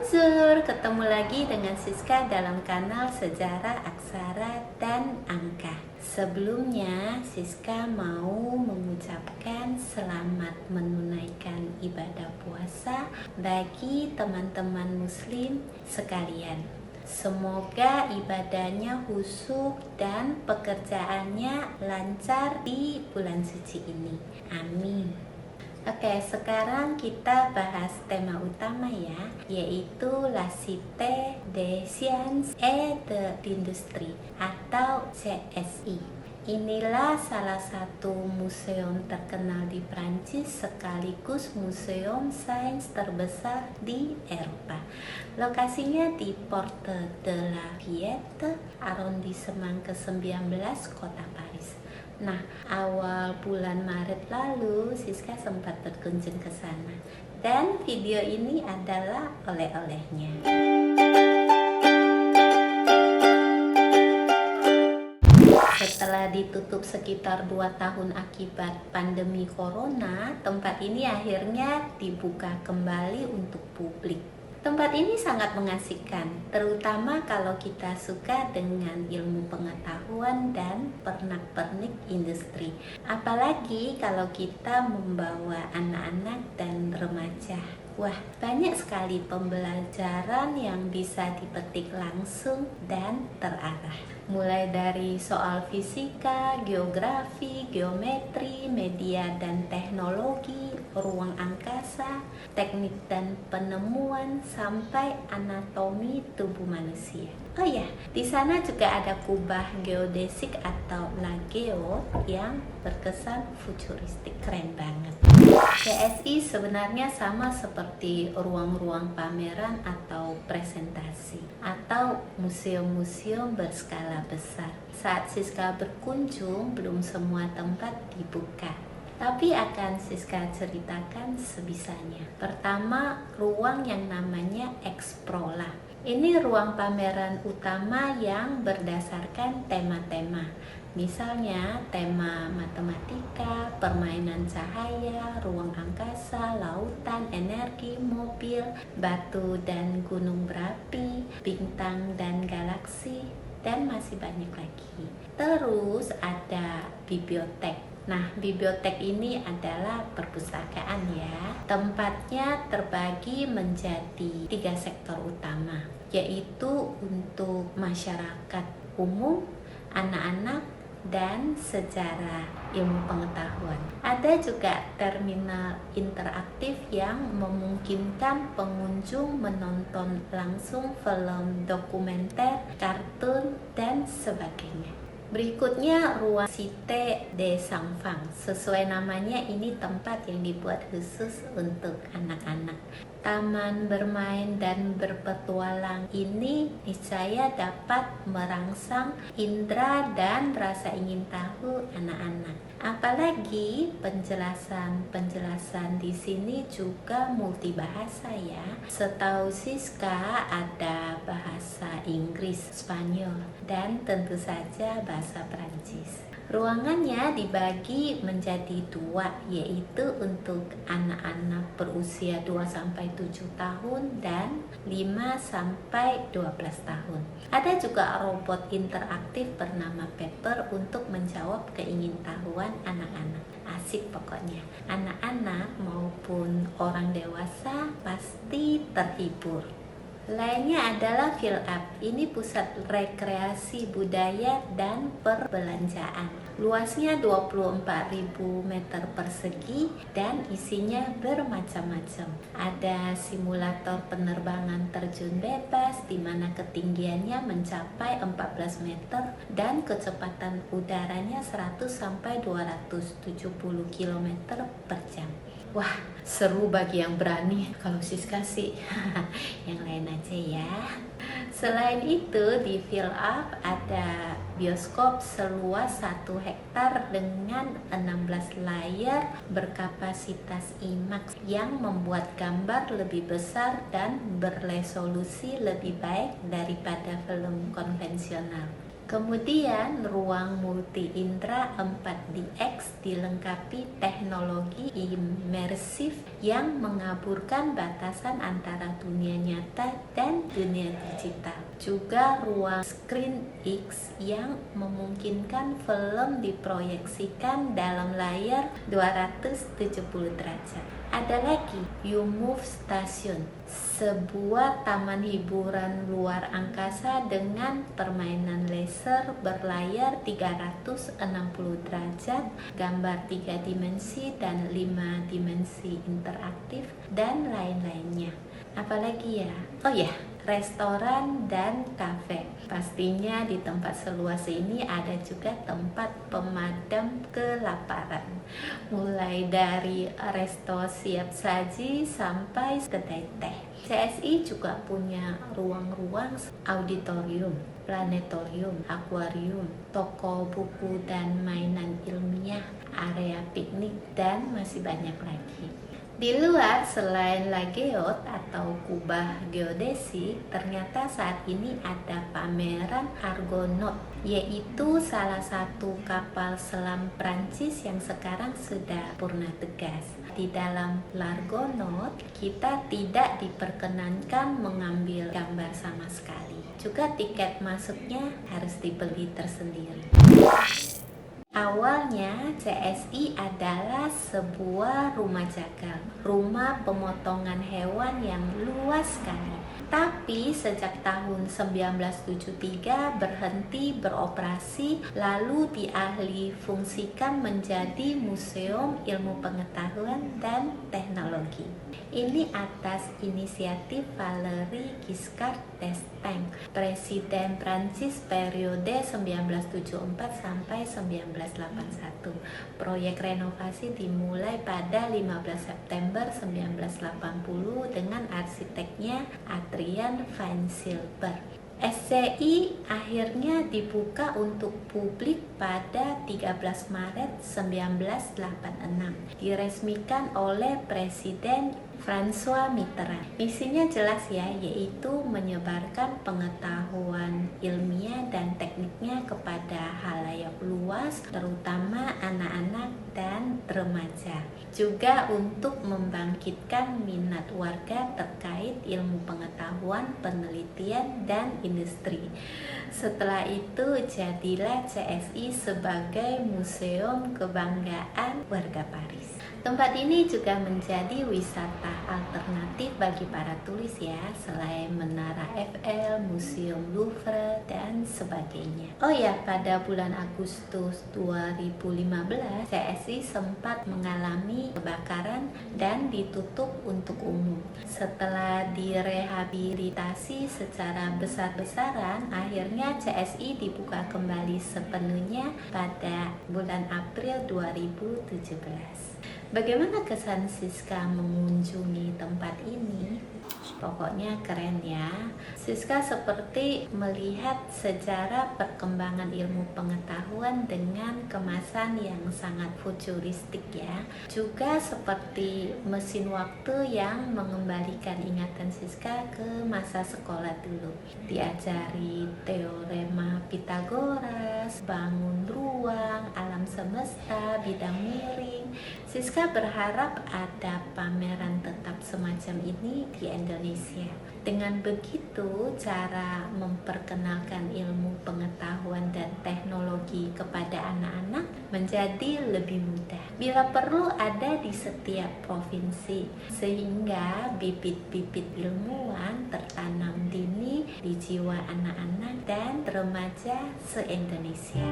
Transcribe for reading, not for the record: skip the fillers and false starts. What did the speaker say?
Bonjour, ketemu lagi dengan Siska dalam kanal Sejarah Aksara dan Angka. Sebelumnya, Siska mau mengucapkan selamat menunaikan ibadah puasa bagi teman-teman muslim sekalian. Semoga ibadahnya khusyuk dan pekerjaannya lancar di bulan suci ini. Amin. Oke, sekarang kita bahas tema utama ya, yaitu La Cité des Sciences et de l'Industrie atau CSI. Inilah salah satu museum terkenal di Prancis sekaligus museum sains terbesar di Eropa. Lokasinya di Porte de la Villette, arrondissement ke-19, Kota Paris. Nah, awal bulan Maret lalu Siska sempat berkunjung ke sana. Dan video ini adalah oleh-olehnya. Setelah ditutup sekitar 2 tahun akibat pandemi corona, tempat ini akhirnya dibuka kembali untuk publik. Tempat ini sangat mengasihkan, terutama kalau kita suka dengan ilmu pengetahuan dan pernak-pernik industri. Apalagi kalau kita membawa anak-anak dan remaja. Wah, banyak sekali pembelajaran yang bisa dipetik langsung dan terarah. Mulai dari soal fisika, geografi, geometri, media dan teknologi, ruang angkasa, teknik dan penemuan, sampai anatomi tubuh manusia. Oh ya, di sana juga ada kubah geodesik atau lageo yang berkesan futuristik, keren banget. CSI sebenarnya sama seperti ruang-ruang pameran atau presentasi atau museum-museum berskala besar. Saat Siska berkunjung, belum semua tempat dibuka, tapi akan Siska ceritakan sebisanya. Pertama, ruang yang namanya Exprola. Ini ruang pameran utama yang berdasarkan tema-tema. Misalnya tema matematika, permainan cahaya, ruang angkasa, lautan, energi, mobil, batu dan gunung berapi, bintang dan galaksi, dan masih banyak lagi. Terus ada bibliotek. Nah, bibliotek ini adalah perpustakaan ya. Tempatnya terbagi menjadi 3 sektor utama, yaitu untuk masyarakat umum, anak-anak, dan sejarah ilmu pengetahuan. Ada juga terminal interaktif yang memungkinkan pengunjung menonton langsung film dokumenter, kartun, dan sebagainya. Berikutnya ruang Cité des Enfants. Sesuai namanya, ini tempat yang dibuat khusus untuk anak-anak. Taman bermain dan berpetualang ini niscaya dapat merangsang indera dan rasa ingin tahu anak-anak. Apalagi penjelasan di sini juga multibahasa ya. Setahu Siska ada bahasa Inggris, Spanyol, dan tentu saja bahasa Prancis. Ruangannya dibagi menjadi 2, yaitu untuk anak-anak berusia 2-7 tahun dan 5-12 tahun. Ada juga robot interaktif bernama Pepper untuk menjawab keingintahuan anak-anak. Asik pokoknya. Anak-anak maupun orang dewasa pasti terhibur. Lainnya adalah Fill Up. Ini pusat rekreasi budaya dan perbelanjaan. Luasnya 24.000 meter persegi dan isinya bermacam-macam. Ada simulator penerbangan terjun bebas di mana ketinggiannya mencapai 14 meter dan kecepatan udaranya 100-270 km per jam. Wah, seru bagi yang berani. Kalau Siska sih yang lain aja ya. Selain itu, di Fill Up ada bioskop seluas 1 hektar dengan 16 layar berkapasitas IMAX yang membuat gambar lebih besar dan berresolusi lebih baik daripada film konvensional. Kemudian ruang multi indra 4DX dilengkapi teknologi imersif yang mengaburkan batasan antara dunia nyata dan dunia digital. Juga ruang Screen X yang memungkinkan film diproyeksikan dalam layar 270 derajat. Ada lagi YouMove Station, sebuah taman hiburan luar angkasa dengan permainan laser berlayar 360 derajat, gambar 3 dimensi dan 5 dimensi interaktif, dan lain-lainnya. Apalagi ya? Oh ya, restoran dan kafe. Pastinya di tempat seluas ini ada juga tempat pemadam kelaparan. Mulai dari resto siap saji sampai kedai teh. CSI juga punya ruang-ruang auditorium, planetarium, akuarium, toko buku dan mainan ilmiah, area piknik, dan masih banyak lagi. Di luar, selain Lageot atau kubah geodesi, ternyata saat ini ada pameran Argonaut, yaitu salah satu kapal selam Prancis yang sekarang sudah purna tugas. Di dalam L'Argonaut, kita tidak diperkenankan mengambil gambar sama sekali. Juga tiket masuknya harus dibeli tersendiri. Awalnya CSI adalah sebuah rumah jagal, rumah pemotongan hewan yang luas sekali. Tapi sejak tahun 1973 berhenti beroperasi, lalu dialih fungsikan menjadi Museum Ilmu Pengetahuan dan Teknologi. Ini atas inisiatif Valéry Giscard d'Estaing, Presiden Prancis periode 1974 sampai 1981. Proyek renovasi dimulai pada 15 September 1980 dengan arsiteknya Adrian Weinsilber. SCI akhirnya dibuka untuk publik pada 13 Maret 1986, diresmikan oleh Presiden François Mitterrand. Misinya jelas ya, yaitu menyebarkan pengetahuan ilmiah dan tekniknya kepada halayak luas, terutama anak-anak dan remaja. Juga untuk membangkitkan minat warga terkait ilmu pengetahuan, penelitian, dan industri. Setelah itu jadilah CSI sebagai museum kebanggaan warga Paris. Tempat ini juga menjadi wisata alternatif bagi para turis ya, selain Menara Eiffel, Museum Louvre, dan sebagainya. Oh ya, pada bulan Agustus 2015, CSI sempat mengalami kebakaran dan ditutup untuk umum. Setelah direhabilitasi secara besar-besaran, akhirnya CSI dibuka kembali sepenuhnya pada bulan April 2017. Bagaimana kesan Siska mengunjungi tempat ini? Pokoknya keren ya. Siska seperti melihat sejarah perkembangan ilmu pengetahuan dengan kemasan yang sangat futuristik ya. Juga seperti mesin waktu yang mengembalikan ingatan Siska ke masa sekolah dulu. Diajari teorema Pythagoras, bangun ruang, alam semesta, bidang miring. Siska berharap ada pameran tetap semacam ini di Indonesia. Dengan begitu, cara memperkenalkan ilmu pengetahuan dan teknologi kepada anak-anak menjadi lebih mudah. Bila perlu ada di setiap provinsi, sehingga bibit-bibit ilmuwan tertanam dini di jiwa anak-anak dan remaja se-Indonesia.